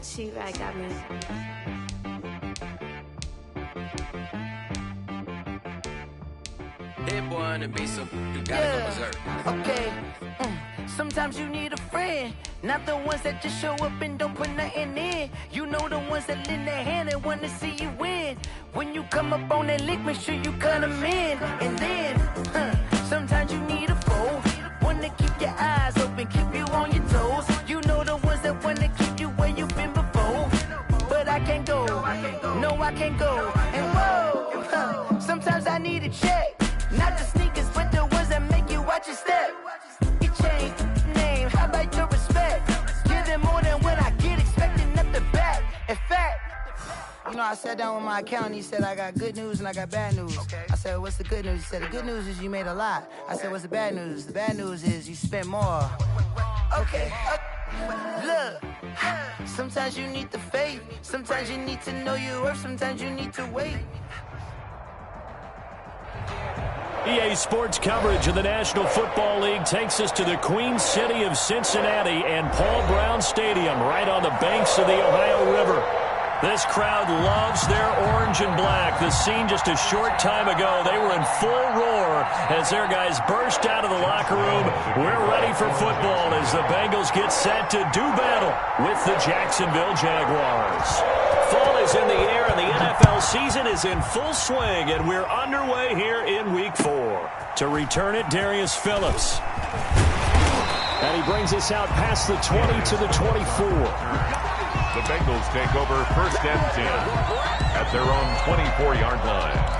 She right got me. Hit one and be so you gotta go berserk. Okay. Sometimes you need a friend, not the ones that just show up and don't put nothing in. You know the ones that lend their hand and want to see you win. When you come up on that lick, make sure you cut them in. And then, sometimes you need a foe, one to keep your eyes open, keep you on your toes. You know the ones that want to keep you where you've been before. But I can't go, no I can't go. And whoa, sometimes I need a check, not the sneakers but the ones that make you watch your step. Your chain, name, how about your respect? Give them more than what I get, expecting nothing back. In fact, you know, I sat down with my accountant. He said, I got good news and I got bad news. Okay. I said, what's the good news? He said, the good news is you made a lot. I said, what's the bad news? The bad news is you spent more. Okay. Look, sometimes you need the faith. Sometimes you need to know your worth. Sometimes you need to wait. EA Sports coverage of the National Football League takes us to the Queen City of Cincinnati and Paul Brown Stadium right on the banks of the Ohio River. This crowd loves their orange and black. The scene just a short time ago, they were in full roar as their guys burst out of the locker room. We're ready for football as the Bengals get set to do battle with the Jacksonville Jaguars. Fall is in the air and the NFL season is in full swing, and we're underway here in Week 4. To return it, Darius Phillips. And he brings us out past the 20 to the 24. The Bengals take over 1st and 10 at their own 24-yard line.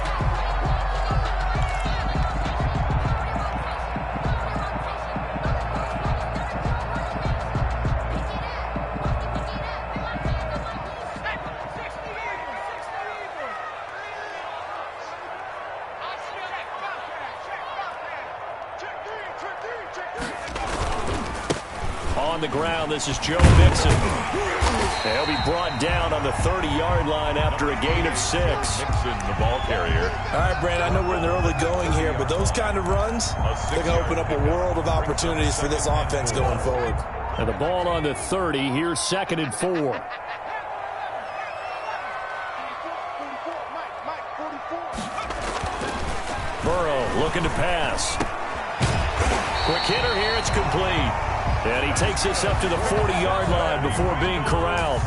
On the ground, this is Joe Mixon. He'll be brought down on the 30-yard line after a gain of 6. Mixon, the ball carrier. All right, Brand, I know we're in the early going here, but those kind of runs, they're going to open up a world of opportunities for this offense going forward. And the ball on the 30. Here's 2nd and 4. Burrow looking to pass. Quick hitter here. It's complete. And he takes us up to the 40-yard line before being corralled.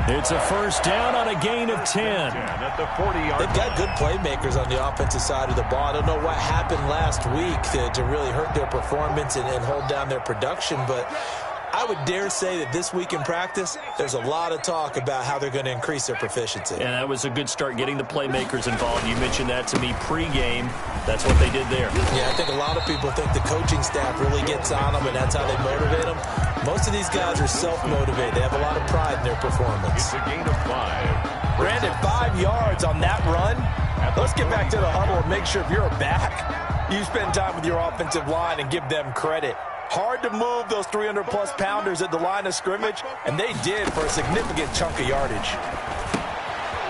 It's a 1st down on a gain of 10. At the 40-yard They've got good playmakers on the offensive side of the ball. I don't know what happened last week to really hurt their performance and hold down their production, but I would dare say that this week in practice, there's a lot of talk about how they're going to increase their proficiency. And that was a good start, getting the playmakers involved. You mentioned that to me pregame. That's what they did there. Yeah, I think a lot of people think the coaching staff really gets on them, and that's how they motivate them. Most of these guys are self-motivated. They have a lot of pride in their performance. It's a gain of 5. Brandon, 5 yards on that run. Let's get back to the huddle and make sure if you're a back, you spend time with your offensive line and give them credit. Hard to move those 300-plus pounders at the line of scrimmage, and they did for a significant chunk of yardage.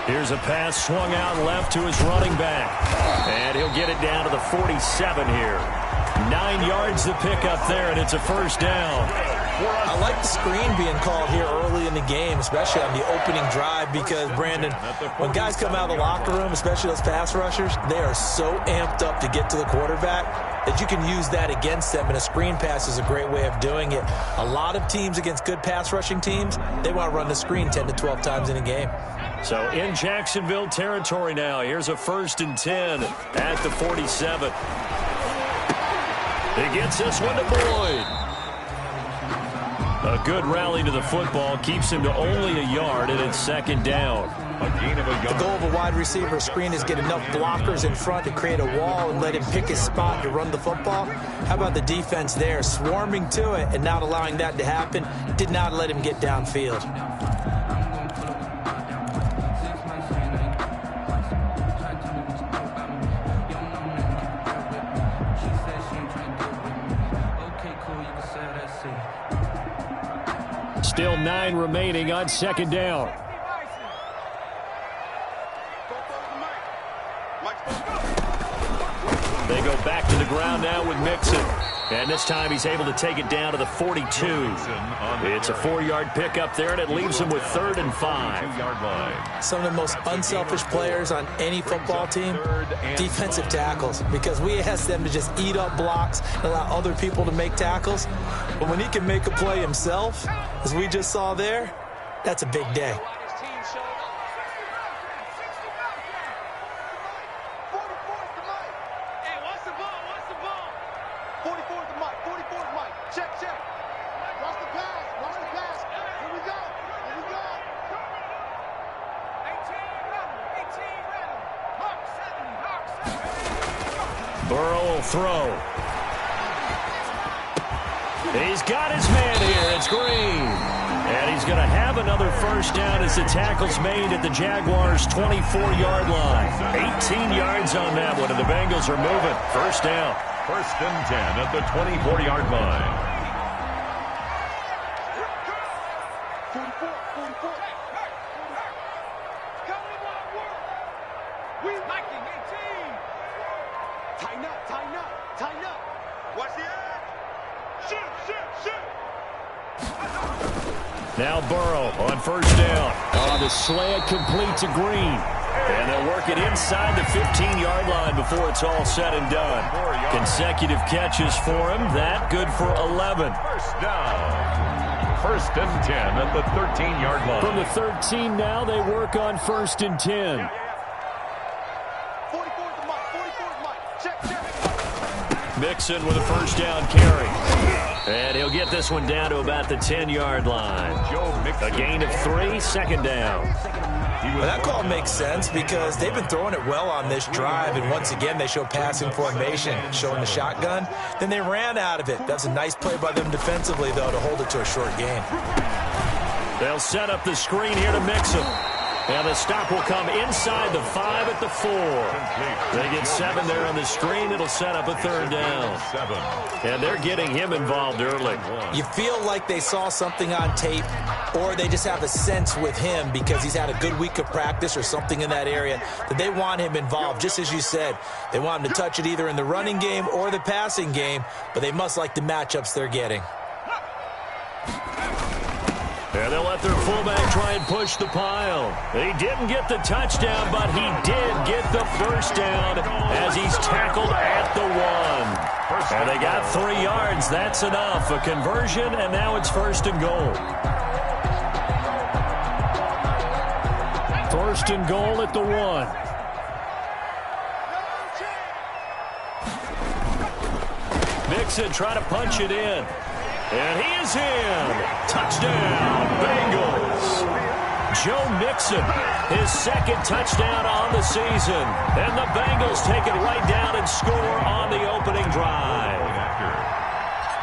Here's a pass swung out left to his running back. And he'll get it down to the 47 here. 9 yards the pickup there, and it's a 1st down. I like the screen being called here early in the game, especially on the opening drive, because, Brandon, when guys come out of the locker room, especially those pass rushers, they are so amped up to get to the quarterback that you can use that against them, and a screen pass is a great way of doing it. A lot of teams against good pass rushing teams, they want to run the screen 10 to 12 times in a game. So in Jacksonville territory now, here's a 1st and 10 at the 47. He gets this one to Boyd. A good rally to the football keeps him to only a yard, and it's 2nd down. A gain of a yard. The goal of a wide receiver screen is get enough blockers in front to create a wall and let him pick his spot to run the football. How about the defense there, swarming to it and not allowing that to happen? Did not let him get downfield. Still 9 remaining on 2nd down. They go back to the ground now with Mixon. And this time he's able to take it down to the 42. It's a 4-yard pickup there, and it leaves him with 3rd and 5. Some of the most unselfish players on any football team, defensive tackles, because we ask them to just eat up blocks and allow other people to make tackles. But when he can make a play himself, as we just saw there, that's a big day. Burrow will throw. He's got his man here. It's Green. And he's going to have another first down as the tackle's made at the Jaguars' 24-yard line. 18 yards on that one, and the Bengals are moving. First down. 1st and 10 at the 24-yard line. Now Burrow on first down. Oh, the slant complete to Green. And they'll work it inside the 15-yard line before it's all said and done. Consecutive catches for him. That good for 11. First down. 1st and 10 at the 13-yard line. From the 13 now, they work on 1st and 10. Mixon with a first down carry. And he'll get this one down to about the 10-yard line. A gain of 3, 2nd down. Well, that call makes sense because they've been throwing it well on this drive, and once again they show passing formation, showing the shotgun. Then they ran out of it. That's a nice play by them defensively, though, to hold it to a short gain. They'll set up the screen here to Mixon. And the stop will come inside the 5 at the 4. They get 7 there on the screen. It'll set up a 3rd down. And they're getting him involved early. You feel like they saw something on tape, or they just have a sense with him because he's had a good week of practice or something in that area that they want him involved. Just as you said, they want him to touch it either in the running game or the passing game, but they must like the matchups they're getting. And they'll let their fullback try and push the pile. He didn't get the touchdown, but he did get the first down as he's tackled at the 1. And they got 3 yards. That's enough. A conversion, and now it's 1st and goal. 1st and goal at the 1. Mixon trying to punch it in. And he is in. Touchdown, Bengals. Joe Mixon, his 2nd touchdown on the season. And the Bengals take it right down and score on the opening drive.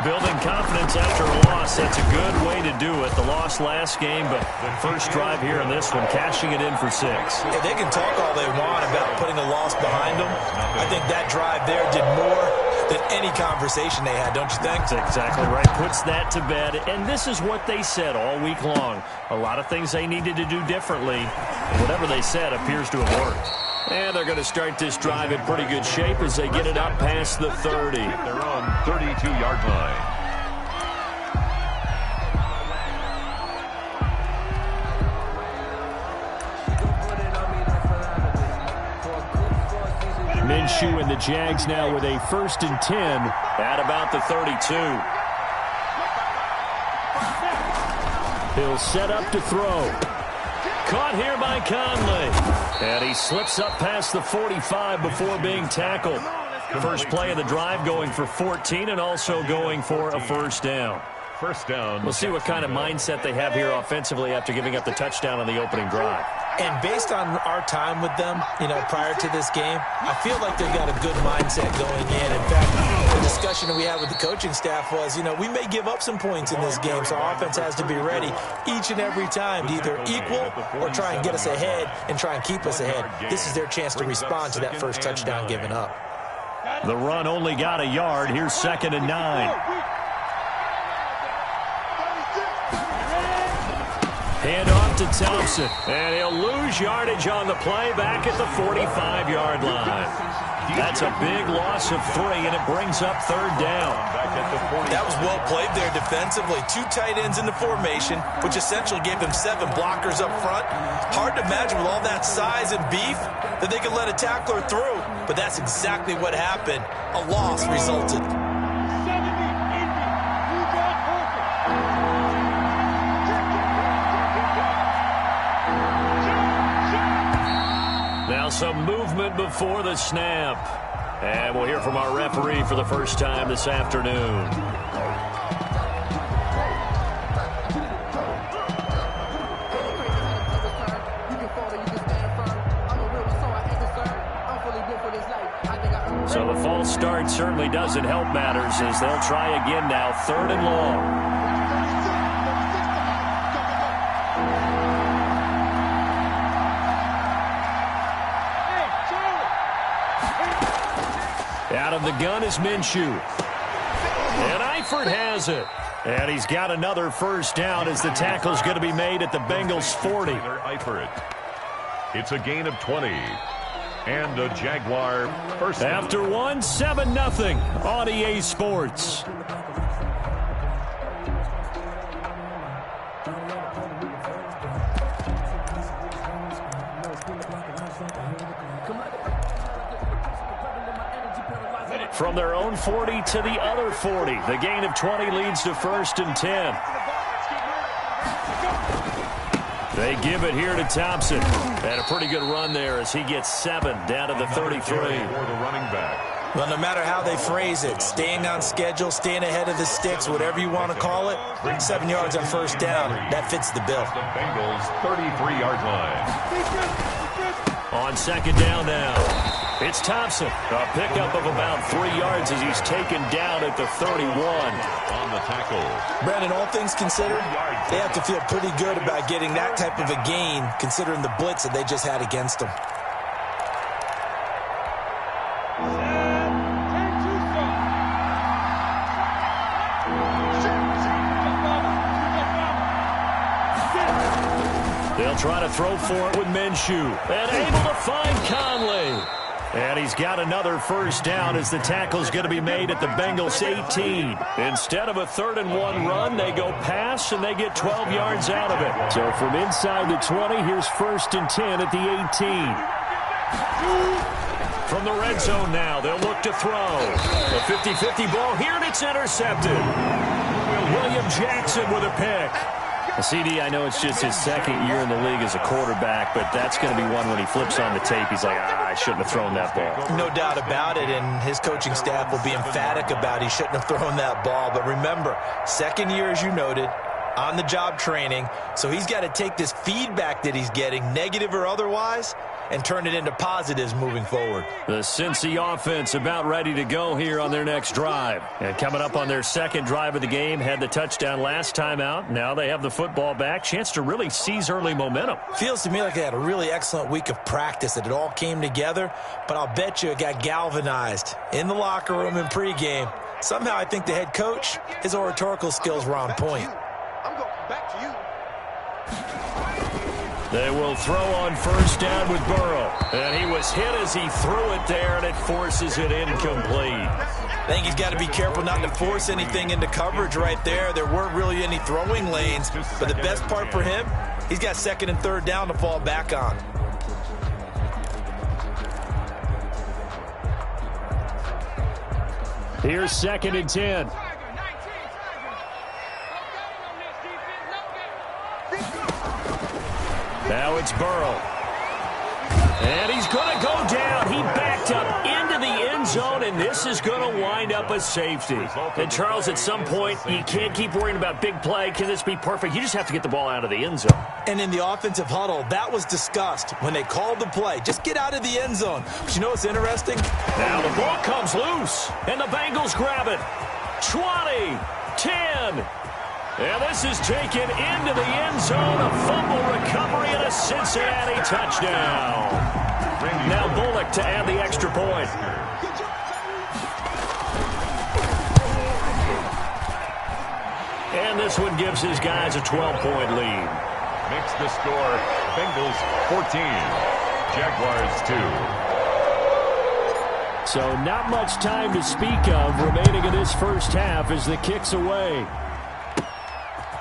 Building confidence after a loss, that's a good way to do it. The loss last game, but first drive here in this one, cashing it in for 6. Yeah, they can talk all they want about putting a loss behind them. I think that drive there did more than any conversation they had, don't you think? That's exactly right. Puts that to bed. And this is what they said all week long. A lot of things they needed to do differently. Whatever they said appears to have worked. And they're going to start this drive in pretty good shape as they get it up past the 30. They're on 32-yard line. Minshew and the Jags now with a 1st and 10 at about the 32. He'll set up to throw. Caught here by Conley. And he slips up past the 45 before being tackled. First play of the drive going for 14 and also going for a first down. First down. We'll see what kind of mindset they have here offensively after giving up the touchdown on the opening drive. And based on our time with them, prior to this game, I feel like they've got a good mindset going in. In fact, the discussion that we had with the coaching staff was, we may give up some points in this game, so our offense has to be ready each and every time to either equal or try and get us ahead and try and keep us ahead. This is their chance to respond to that first touchdown given up. The run only got a yard. Here's 2nd and 9. Hand off to Thompson. And he'll lose yardage on the play back at the 45-yard line. That's a big loss of 3, and it brings up 3rd down. That was well played there defensively. 2 tight ends in the formation, which essentially gave them 7 blockers up front. Hard to imagine with all that size and beef that they could let a tackler through, but that's exactly what happened. A loss resulted. Now some movement before the snap. And we'll hear from our referee for the first time this afternoon. So the false start certainly doesn't help matters as they'll try again now, 3rd and long. Out of the gun is Minshew. And Eifert has it. And he's got another first down as the tackle's going to be made at the Bengals 40. It's a gain of 20. And a Jaguar first down. After 1, 7-0 on EA Sports. From their own 40 to the other 40. The gain of 20 leads to 1st and 10. They give it here to Thompson. And a pretty good run there as he gets 7 down to the 33. For the running back. Well, no matter how they phrase it, staying on schedule, staying ahead of the sticks, whatever you want to call it, 7 yards on first down, that fits the bill. The Bengals 33-yard line. On 2nd down now, it's Thompson. A pickup of about 3 yards as he's taken down at the 31. On the tackle. Brandon, all things considered, they have to feel pretty good about getting that type of a gain, considering the blitz that they just had against them. They'll try to throw for it with Minshew. And able to find Conley. And he's got another first down as the tackle's going to be made at the Bengals 18. Instead of a 3rd and 1 run, they go pass, and they get 12 yards out of it. So from inside the 20, here's 1st and 10 at the 18. From the red zone now, they'll look to throw. A 50-50 ball here, and it's intercepted. William Jackson with a pick. CD, I know it's just his 2nd year in the league as a quarterback, but that's going to be one when he flips on the tape. He's like, I shouldn't have thrown that ball. No doubt about it, and his coaching staff will be emphatic about he shouldn't have thrown that ball. But remember, 2nd year, as you noted, on-the-job training, so he's got to take this feedback that he's getting, negative or otherwise, and turn it into positives moving forward. The Cincy offense about ready to go here on their next drive. And coming up on their 2nd drive of the game, had the touchdown last time out. Now they have the football back. Chance to really seize early momentum. Feels to me like they had a really excellent week of practice, that it all came together, but I'll bet you it got galvanized in the locker room in pregame. Somehow I think the head coach, his oratorical skills were on point. I'm going back to you. They will throw on first down with Burrow. And he was hit as he threw it there, and it forces it incomplete. I think he's got to be careful not to force anything into coverage right there. There weren't really any throwing lanes, but the best part for him, he's got 2nd and 3rd down to fall back on. Here's 2nd and 10. Now it's Burrow. And he's going to go down. He backed up into the end zone, and this is going to wind up a safety. And, Charles, at some point, you can't keep worrying about big play. Can this be perfect? You just have to get the ball out of the end zone. And in the offensive huddle, that was discussed when they called the play. Just get out of the end zone. But you know what's interesting? Now the ball comes loose, and the Bengals grab it. 20, 10. And this is taken into the end zone. A fumble recovery and a Cincinnati touchdown. Now Bullock to add the extra point. And this one gives his guys a 12-point lead. Makes the score Bengals 14, Jaguars 2. So not much time to speak of remaining in this first half as the kick's away.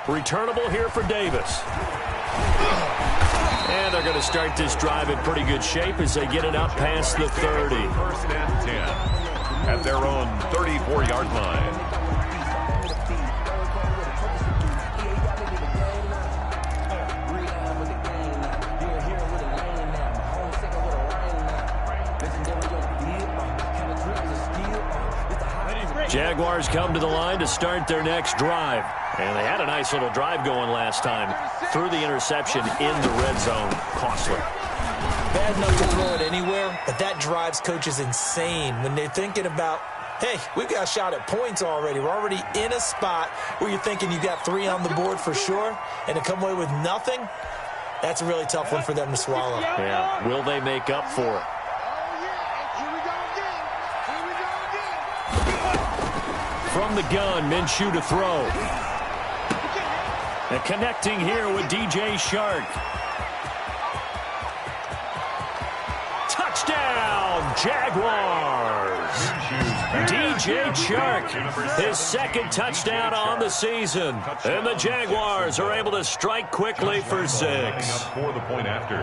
Returnable here for Davis. And they're going to start this drive in pretty good shape as they get it up past the 30. First and 10 at their own 34-yard line. Jaguars come to the line to start their next drive. And they had a nice little drive going last time. Threw the interception in the red zone. Costly. Bad enough to throw it anywhere, but that drives coaches insane when they're thinking about, hey, we've got a shot at points already. We're already in a spot where you're thinking you've got 3 on the board for sure, and to come away with nothing, that's a really tough one for them to swallow. Yeah, will they make up for it? From the gun, Minshew to throw. And connecting here with DJ Shark. Touchdown, Jaguars! DJ Shark, his second touchdown on the season. And the Jaguars are able to strike quickly for 6. For the point after.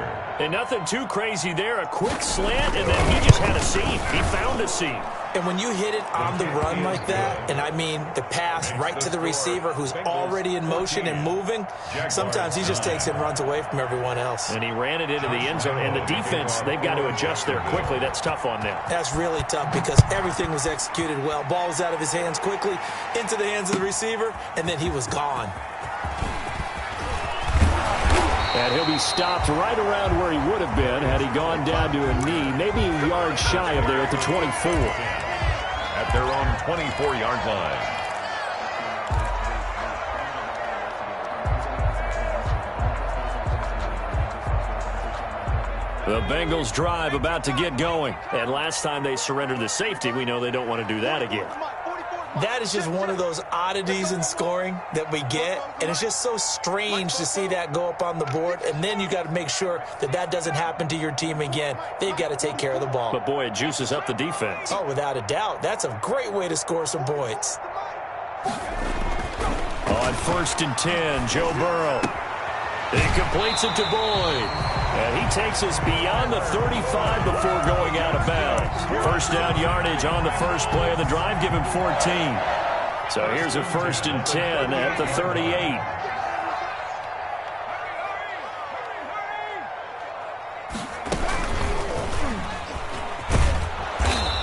And nothing too crazy there. A quick slant, and then he just had a seam. He found a seam. And when you hit it on the run like that, and I mean the pass right to the receiver who's already in motion and moving, sometimes he just takes it and runs away from everyone else. And he ran it into the end zone. And the defense, they've got to adjust there quickly. That's tough on them. That's really tough because everything was executed well. Ball was out of his hands quickly, into the hands of the receiver, and then he was gone. And he'll be stopped right around where he would have been had he gone down to a knee, maybe a yard shy of there at the 24. At their own 24-yard line. The Bengals drive about to get going. And last time they surrendered the safety, we know they don't want to do that again. That is just one of those oddities in scoring that we get, and it's just so strange to see that go up on the board, and then you got to make sure that that doesn't happen to your team again. They've got to take care of the ball. But, boy, it juices up the defense. Oh, without a doubt. That's a great way to score some points. On 1st and 10, Joe Burrow. He completes it to Boyd. And he takes us beyond the 35 before going out of bounds. First down yardage on the first play of the drive. Give him 14. So here's a 1st and 10 at the 38.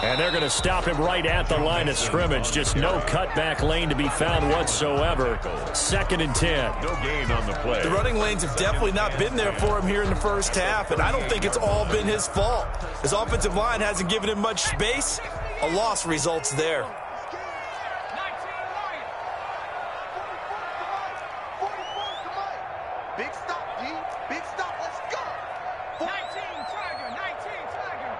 And they're going to stop him right at the line of scrimmage. Just no cutback lane to be found whatsoever. 2nd and 10. No gain on the play. The running lanes have definitely not been there for him here in the first half, and I don't think it's all been his fault. His offensive line hasn't given him much space. A loss results there. Big stop, G. Big stop. Let's go. 19 Tiger. 19 Tiger.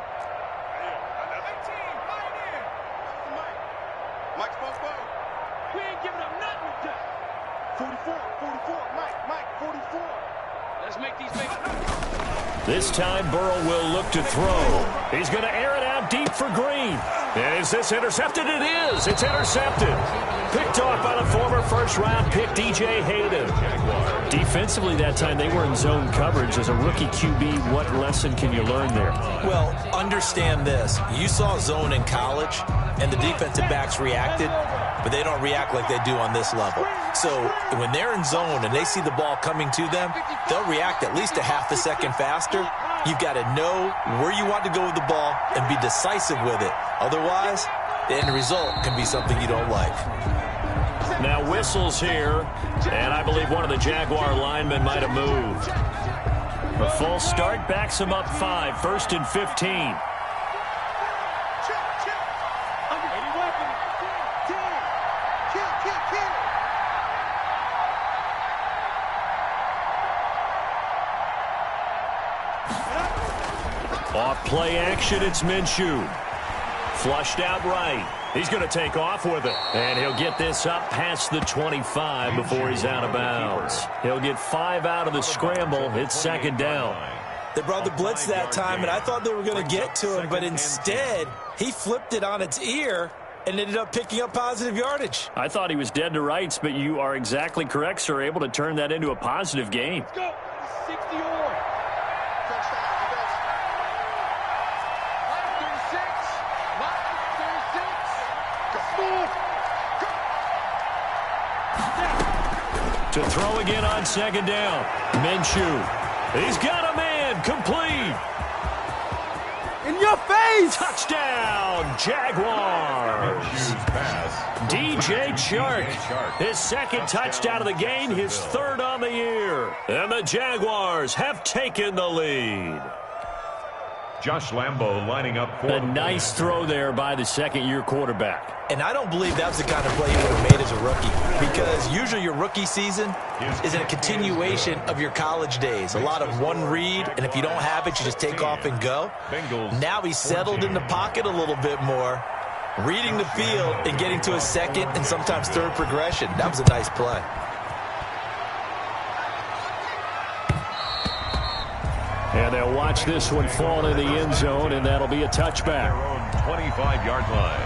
18 Pioneer. Mike Spoke. We ain't giving up nothing today. 44. Mike, 44. Let's make these big. This time Burrow will look to throw. He's going to air it out deep for Green. Is this intercepted? It is. It's intercepted. Picked off by the former first-round pick, DJ Hayden. Defensively that time, they were in zone coverage. As a rookie QB, what lesson can you learn there? Well, understand this. You saw zone in college, and the defensive backs reacted, but they don't react like they do on this level. So when they're in zone and they see the ball coming to them, they'll react at least a half a second faster. You've got to know where you want to go with the ball and be decisive with it. Otherwise, the end result can be something you don't like. Now whistles here, and I believe one of the Jaguar linemen might have moved. A full start backs him up 5, 1st and 15. Under 80 weapon. 10. Kill. Off play action, it's Minshew. Flushed out right. He's going to take off with it. And he'll get this up past the 25 before he's out of bounds. He'll get 5 out of the scramble. It's 2nd down. They brought the blitz that time, and I thought they were going to get to him, but instead, he flipped it on its ear and ended up picking up positive yardage. I thought he was dead to rights, but you are exactly correct, sir. Able to turn that into a positive gain. Let's go. 60 on. To throw again on second down. Minshew. He's got a man. Complete. In your face! Touchdown, Jaguars. DJ Chark, his second touchdown of the game, his third on the year. And the Jaguars have taken the lead. Josh Lambo lining up for a nice throw there by the second-year quarterback. And I don't believe that was the kind of play he would have made as a rookie, because usually your rookie season is a continuation of your college days. A lot of one read, and if you don't have it, you just take off and go. Now he's settled in the pocket a little bit more, reading the field and getting to a second and sometimes third progression. That was a nice play. And they'll watch this one fall in the end zone, and that'll be a touchback. 25-yard line.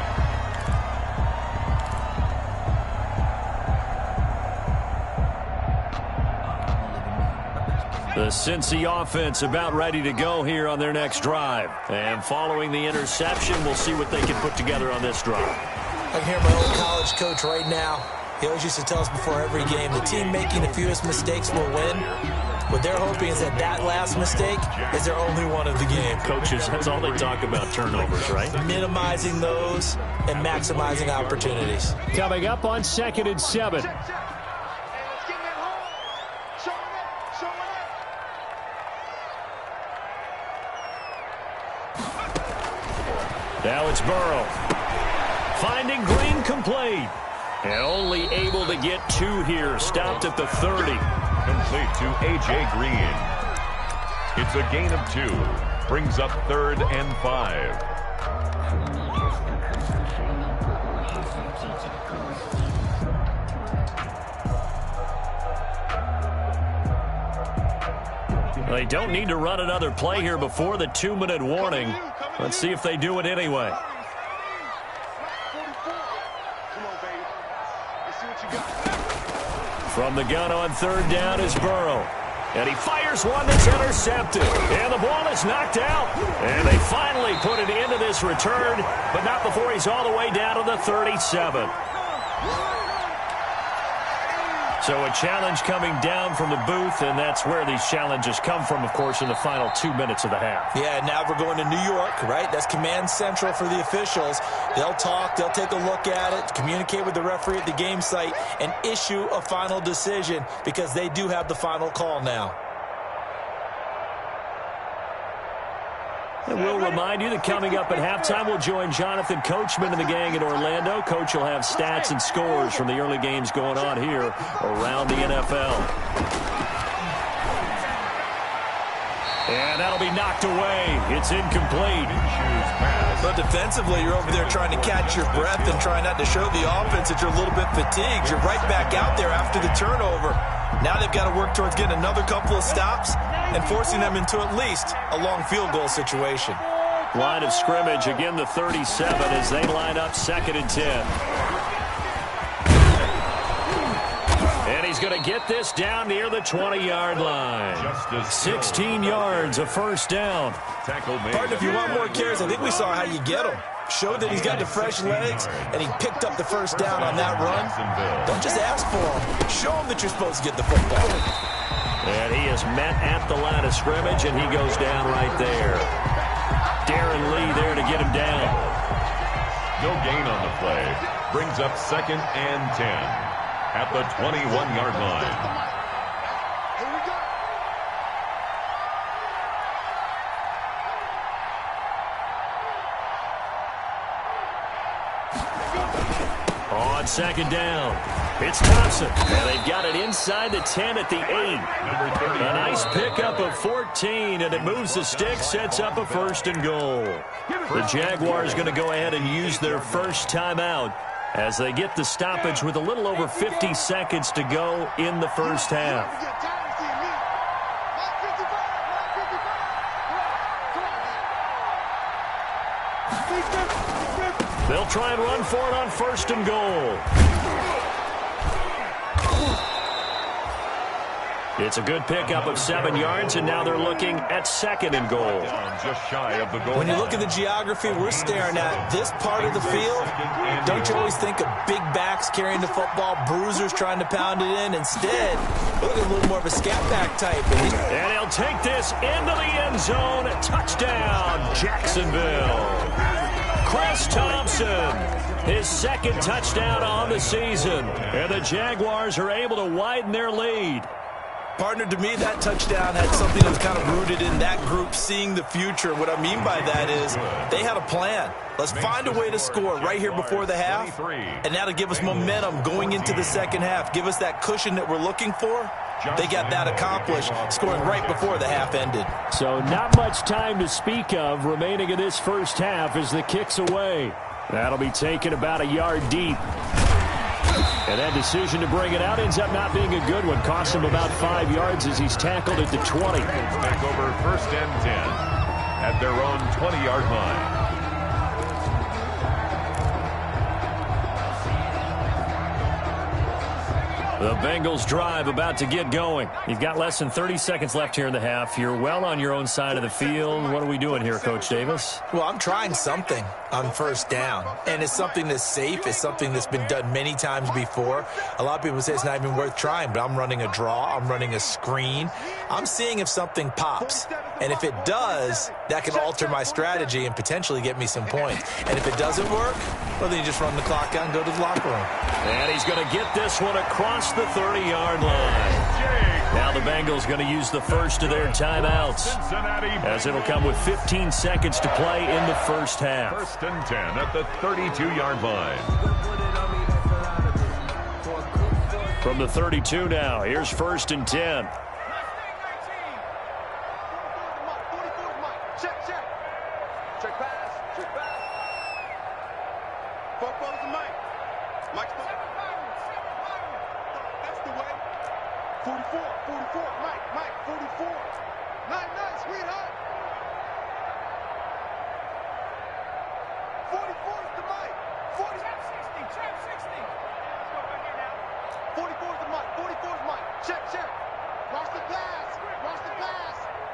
The Cincy offense about ready to go here on their next drive. And following the interception, we'll see what they can put together on this drive. I can hear my old college coach right now. He always used to tell us before every game, the team making the fewest mistakes will win. What they're hoping is that that last mistake is their only one of the game. Coaches, that's all they talk about, turnovers, right? Minimizing those and maximizing opportunities. Coming up on 2nd and 7. Now it's Burrow. Finding Green complete. And only able to get 2 here. Stopped at the 30. Complete to A.J. Green. It's a gain of 2. Brings up 3rd and 5. They don't need to run another play here before the 2-minute warning. Let's see if they do it anyway. From the gun on 3rd down is Burrow. And he fires one that's intercepted. And the ball is knocked out. And they finally put it into this return, but not before he's all the way down to the 37. So a challenge coming down from the booth, and that's where these challenges come from, of course, in the final 2 minutes of the half. Yeah, now we're going to New York, right? That's command central for the officials. They'll talk, they'll take a look at it, communicate with the referee at the game site, and issue a final decision because they do have the final call now. And we'll remind you that coming up at halftime, we'll join Jonathan Coachman and the gang in Orlando. Coach will have stats and scores from the early games going on here around the NFL. And that'll be knocked away. It's incomplete. But defensively, you're over there trying to catch your breath and trying not to show the offense that you're a little bit fatigued. You're right back out there after the turnover. Now they've got to work towards getting another couple of stops and forcing them into at least a long field goal situation. Line of scrimmage, again the 37 as they line up 2nd and 10. And he's going to get this down near the 20-yard line. 16 yards, a first down. Pardon, if you want more carries, I think we saw how you get them. Showed that he's got the fresh legs, and he picked up the first down on that run. Don't just ask for him. Show him that you're supposed to get the football. And he is met at the line of scrimmage, and he goes down right there. Darren Lee there to get him down. No gain on the play. Brings up 2nd and 10 at the 21-yard line. On 2nd down, it's Thompson. And they've got it inside the 10 at the 8. A nice pickup of 14, and it moves the stick, sets up a 1st and goal. The Jaguars going to go ahead and use their first timeout as they get the stoppage with a little over 50 seconds to go in the first half. They'll try and run for it on 1st and goal. It's a good pickup of 7 yards, and now they're looking at 2nd and goal. Just shy of the goal. When you look at the geography we're staring at, this part of the field, don't you always think of big backs carrying the football, bruisers trying to pound it in? Instead, look at a little more of a scat back type. And he'll take this into the end zone. Touchdown, Jacksonville. Chris Thompson, his 2nd touchdown on the season. And the Jaguars are able to widen their lead. Partner, to me, that touchdown had something that was kind of rooted in that group seeing the future. What I mean by that is they had a plan. Let's find a way to score right here before the half, and that'll give us momentum going into the 2nd half, give us that cushion that we're looking for. They got that accomplished, scoring right before the half ended. So not much time to speak of remaining in this 1st half as the kick's away. That'll be taken about a yard deep. And that decision to bring it out ends up not being a good one. Costs him about 5 yards as he's tackled at the 20. Back over 1st and 10 at their own 20-yard line. The Bengals drive about to get going. You've got less than 30 seconds left here in the half. You're well on your own side of the field. What are we doing here, Coach Davis? Well, I'm trying something on 1st down, and it's something that's safe. It's something that's been done many times before. A lot of people say it's not even worth trying, but I'm running a draw. I'm running a screen. I'm seeing if something pops, and if it does, that can alter my strategy and potentially get me some points. And if it doesn't work, well, then you just run the clock out and go to the locker room. And he's going to get this one across the 30-yard line. Now the Bengals going to use the first of their timeouts, as it'll come with 15 seconds to play in the 1st half. 1st and 10 at the 32-yard line. From the 32 now, here's 1st and 10. Check pass. Check pass. Football's the mic. Mike's the That's the way. 44. Mike, 44. 9, sweetheart. 44 is the mic. 40. Trap 60. 44 is the mic. 44 is Mike. Check. Watch the pass.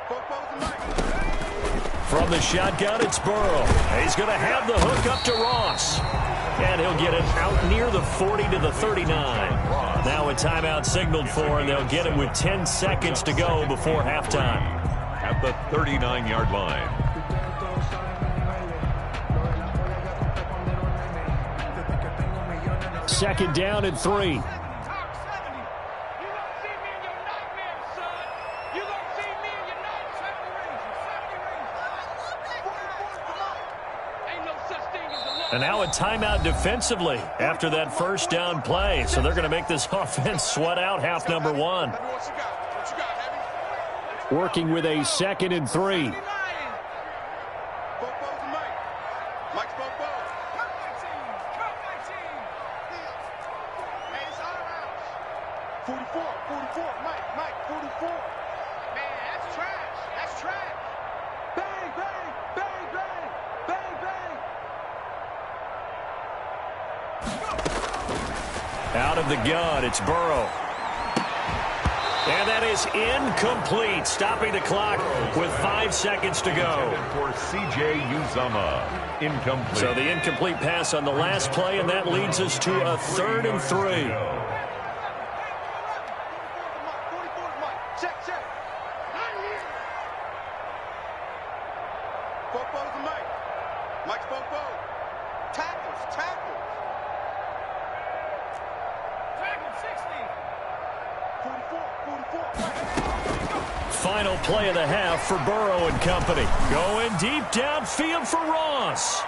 Football's the mic. From the shotgun, it's Burrow. He's going to have the hook up to Ross. And he'll get it out near the 40 to the 39. Now a timeout signaled for, and they'll get it with 10 seconds to go before halftime. At the 39-yard line. Second down and 3. And now a timeout defensively after that 1st down play. So they're going to make this offense sweat out half number 1. Working with a 2nd and 3. Out of the gun, it's Burrow. And that is incomplete, stopping the clock with 5 seconds to go. For C.J. Uzomah, incomplete. So the incomplete pass on the last play, and that leads us to a 3rd and 3. Final play of the half for Burrow and company. Going deep downfield for Ross.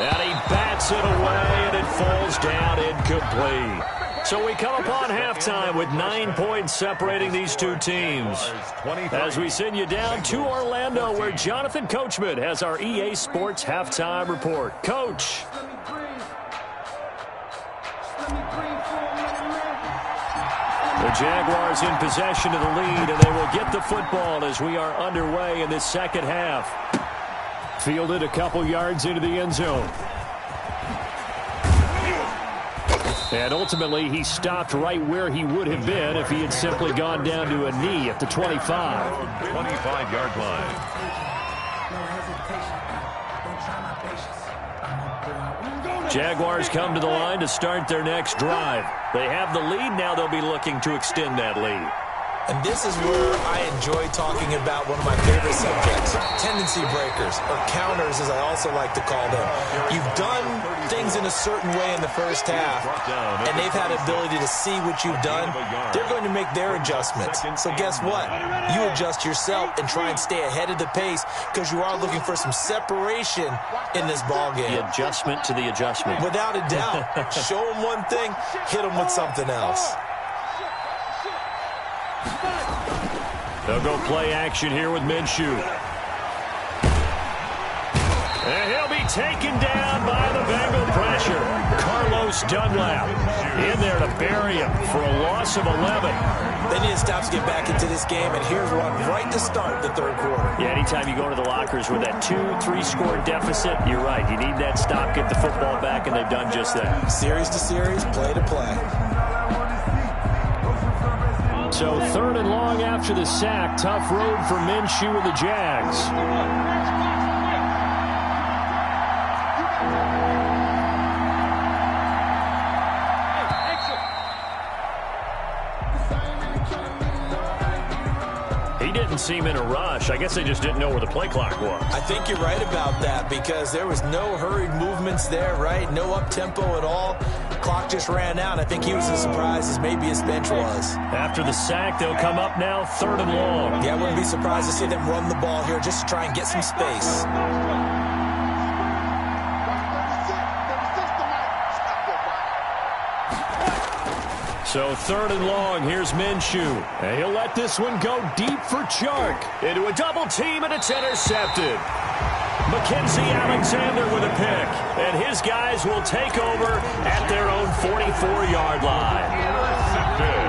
And he bats it away, and it falls down incomplete. So we come upon halftime with 9 points separating these two teams. As we send you down to Orlando, where Jonathan Coachman has our EA Sports halftime report. Coach. The Jaguars in possession of the lead, and they will get the football as we are underway in this 2nd half. Fielded a couple yards into the end zone. And ultimately, he stopped right where he would have been if he had simply gone down to a knee at the 25. 25-yard line. Jaguars come to the line to start their next drive. They have the lead. Now they'll be looking to extend that lead. And this is where I enjoy talking about one of my favorite subjects, tendency breakers, or counters as I also like to call them. You've done things in a certain way in the first half, and they've had the ability to see what you've done. They're going to make their adjustments. So guess what? You adjust yourself and try and stay ahead of the pace because you are looking for some separation in this ballgame. The adjustment to the adjustment. Without a doubt. Show them one thing, hit them with something else. They'll go play action here with Minshew. And he'll be taken down by the Bengal pressure. Carlos Dunlap in there to bury him for a loss of 11. They need to stop to get back into this game, and here's one right to start the third quarter. Yeah, anytime you go to the lockers with that 2-3 score deficit, you're right. You need that stop, get the football back, and they've done just that. Series to series, play to play. So 3rd and long after the sack. Tough road for Minshew and the Jags. He didn't seem in a rush. I guess they just didn't know where the play clock was. I think you're right about that because there was no hurried movements there, right? No up-tempo at all. Clock just ran out. I think he was as surprised as maybe his bench was. After the sack, they'll come up now 3rd and long. Yeah, I wouldn't be surprised to see them run the ball here just to try and get some space. So 3rd and long, here's Minshew. And he'll let this one go deep for Chark. Into a double team, and it's intercepted. Mackenzie Alexander with a pick. And his guys will take over at their own 44-yard line. Intercepted.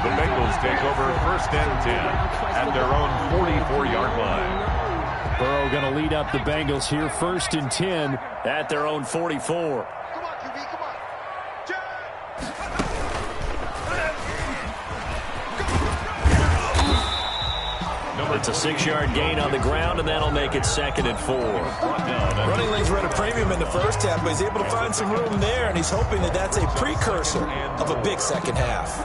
The Bengals take over 1st and 10 at their own 44-yard line. Burrow going to lead up the Bengals here 1st and 10 at their own 44. It's a 6-yard gain on the ground, and that'll make it 2nd and 4. Running lanes were at a premium in the first half, but he's able to find some room there, and he's hoping that that's a precursor of a big second half.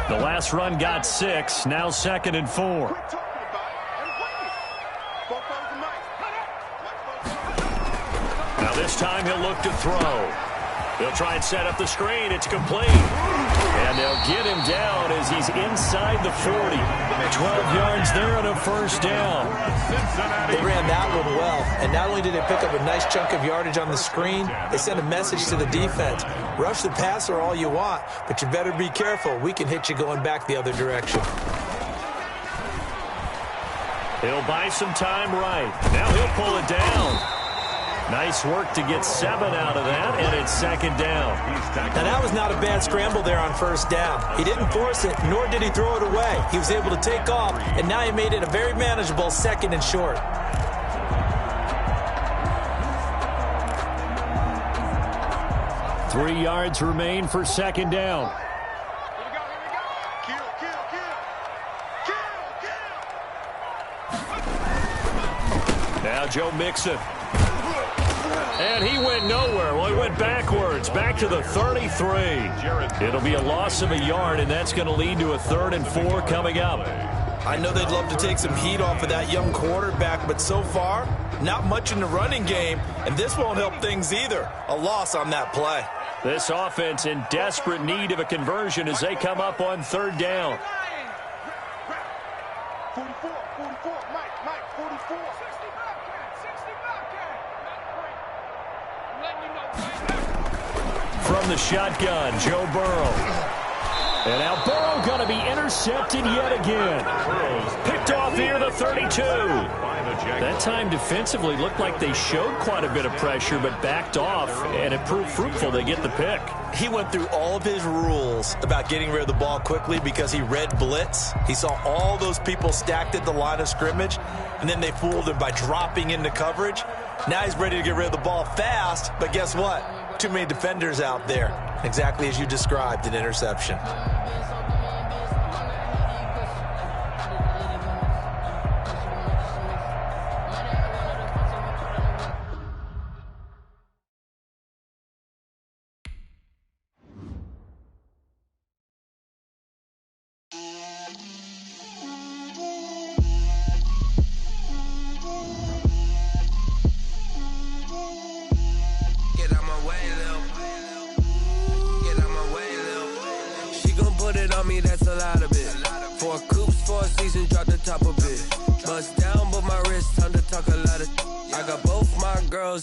The last run got 6, now 2nd and 4. Now this time he'll look to throw. They'll try and set up the screen. It's complete. And they'll get him down as he's inside the 40. 12 yards there and a 1st down. They ran that one well. And not only did they pick up a nice chunk of yardage on the screen, they sent a message to the defense. Rush the passer all you want, but you better be careful. We can hit you going back the other direction. He'll buy some time right. Now he'll pull it down. Nice work to get 7 out of that, and it's 2nd down. Now, that was not a bad scramble there on 1st down. He didn't force it, nor did he throw it away. He was able to take off, and now he made it a very manageable 2nd and short. Three yards remain for 2nd down. Now Joe Mixon. And he went nowhere. Well, he went backwards, back to the 33. It'll be a loss of a yard, and that's going to lead to a 3rd and 4 coming up. I know they'd love to take some heat off of that young quarterback, but so far, not much in the running game, and this won't help things either. A loss on that play. This offense in desperate need of a conversion as they come up on 3rd down. 44, Mike, 44. From the shotgun, Joe Burrow. And now Burrow going to be intercepted. intercepted yet again. Picked off here, the 32. That time defensively looked like they showed quite a bit of pressure, but backed off, and it proved fruitful. They get the pick. He went through all of his rules about getting rid of the ball quickly because he read blitz. He saw all those people stacked at the line of scrimmage, and then they fooled him by dropping into coverage. Now he's ready to get rid of the ball fast, but guess what? Too many defenders out there. Exactly as you described, an interception.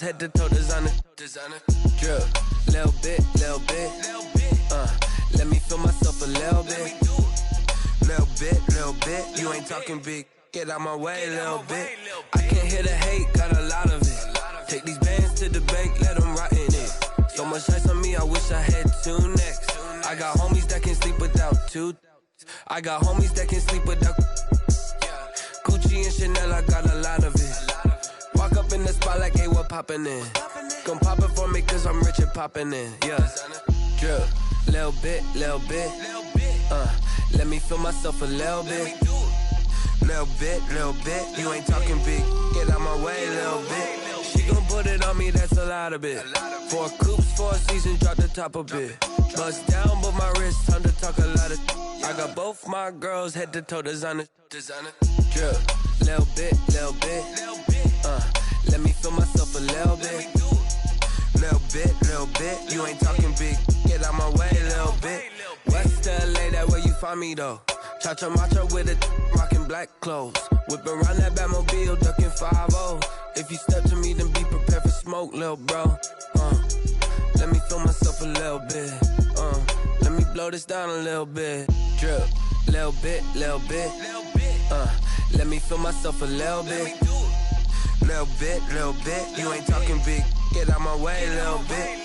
Head to toe designer, drip, little bit, let me feel myself a little bit, you ain't talking big, get out my way, little bit, I can't hear the hate, got a lot of it, take these bands to the bank, let them rot in it, so much ice on me, I wish I had two necks, I got homies that can sleep without two, I got homies that can sleep without, Gucci and Chanel, I got a lot of it, walk up in the spot like, hey, what poppin' in? Gon' pop it for me cause I'm rich and poppin' in, yeah. Drip, little bit, let me feel myself a little bit. Little bit, you ain't talking big, get out my way, little bit. She gon' put it on me, that's a lot of it. 4 coops, 4 seasons, drop the top a bit. Bust down, but my wrist, time to talk a lot of. I got both my girls, head to toe designer. Drip, little bit, let me feel myself a little bit. Little bit, you ain't talking big, get out my way, little bit. West LA, that where you find me though. Cha-cha macha with it, rockin' black clothes. Whip around that Batmobile, ducking 5-0. If you step to me, then be prepared for smoke, little bro. Let me feel myself a little bit. Let me blow this down a little bit. Drip, little bit. Let me feel myself a little bit. Little bit, you ain't talking big, get out my way, little bit.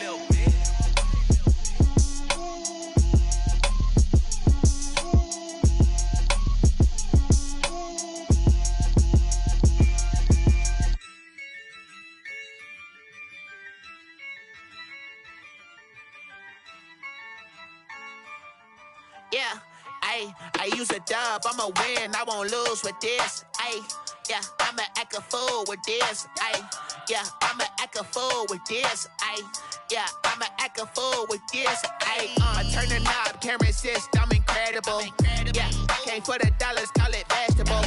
Yeah, I use a dub, I'ma win, I won't lose with this, yeah, I'ma act a fool with this, yeah, I'ma act a fool with this, yeah, I'ma act a fool with this, I turn the knob, can't resist, I'm incredible, yeah, came for the dollars, call it vegetable,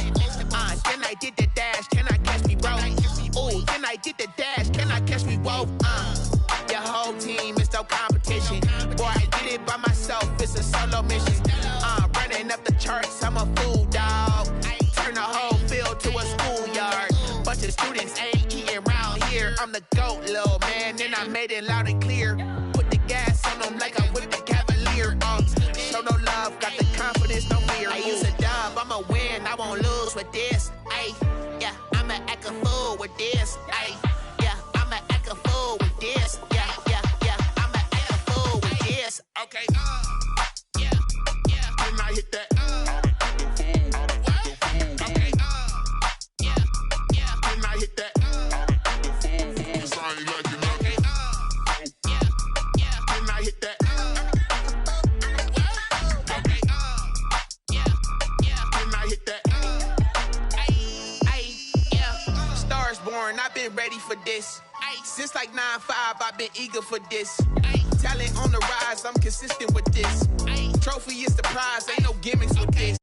then I did the dash, can I catch me, bro, ooh, then I did the dash, can I catch me, whoa, your whole team is no competition, boy, I did it by myself, it's a solo mission, running up the charts, I'm a fool, dog, turn the whole field to a schoolyard. Bunch of students ain't eating round here. I'm the GOAT, little man, and I made it loud and clear. Put the gas on them like I'm with the Cavalier. Show no love, got the confidence, no fear. I use a dub, I'ma win, I won't lose with this. Yeah, I'ma act a fool with this. Yeah, I'ma act a fool with this. Yeah, I'ma act a fool with this. Okay, yeah, when I hit that. I've been ready for this. Since like 9-5, I've been eager for this. Talent on the rise, I'm consistent with this. Trophy is the prize, ain't no gimmicks with this.